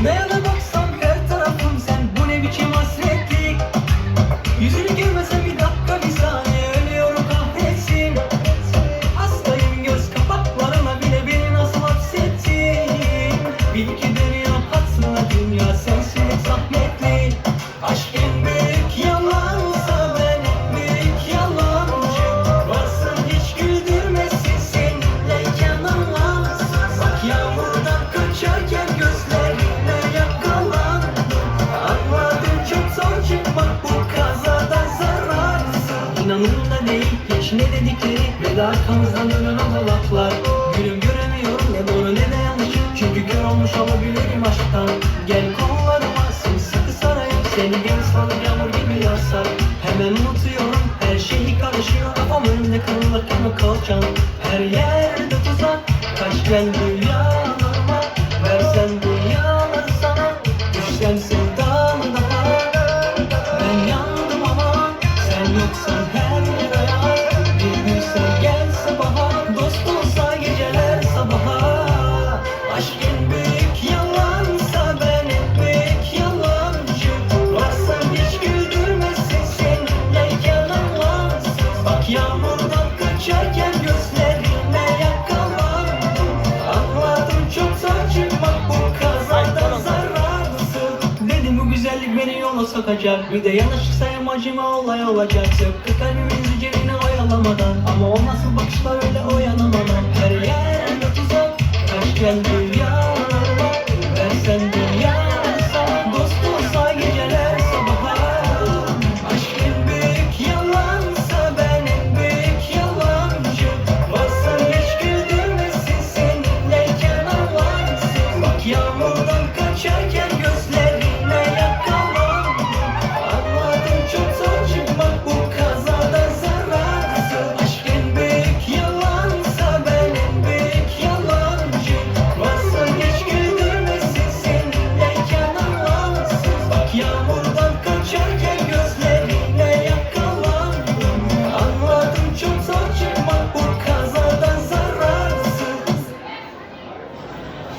Ne yana baksam her tarafım sen, bu ne biçim hasretlik. Yüzünü görmesem bir dakika bir saniye ölüyorum kahretsin. Hastayım göz kapaklarına bile beni nasıl hapsettin. Bil ki dünya hatsına dünya sensin zahmetli. Aşk en büyük yalansa ben en büyük yalancı. Varsın hiç güldürmesin seninleyken anlamsız. Bak yağmurdan kaçarken gözlerine yakalandım. Anladım çok zor çıkmak bu kazadan zararsız. İnanın da değil hiç ne dedikleri ve de arkamızdan dönen o laflar. Gülüm göremiyorum ne doğru ne de yanlış, çünkü kör olmuş olabilirim aşktan. Gel kollarıma sımsıkı sarayım seni, gel ıslanıp yağmur gibi yağsa. Hemen unutuyorum her şeyi karışıyor, kafam önümde kırılırken o kalçam. Her yerde tuzak, kaç gel rüyalarıma. Versen dünyaları sana, düşsem sevdan daha. Ben yandım ama sen yoksan her yer ayar. Bir gülse gelse bahar, dost olsa geceler sabaha. Aşk en büyük yalansa ben en büyük yalancı. Varsa hiç güldürmesin seninleyken anlamsız. Bak yağmurdan kaçarken gözlerine yakalandım. Anladım çok zor çıkmak bu kazadan zararsız. Dedim bu güzellik beni yola sokacak, bir de yanlışlıksa amacıma olay olacak. Söktü kalbimin zincirini oyalamadan, ama o nasıl bakışlar öyle oyanamadan. Her yerde tuzak, kaç gel rüya.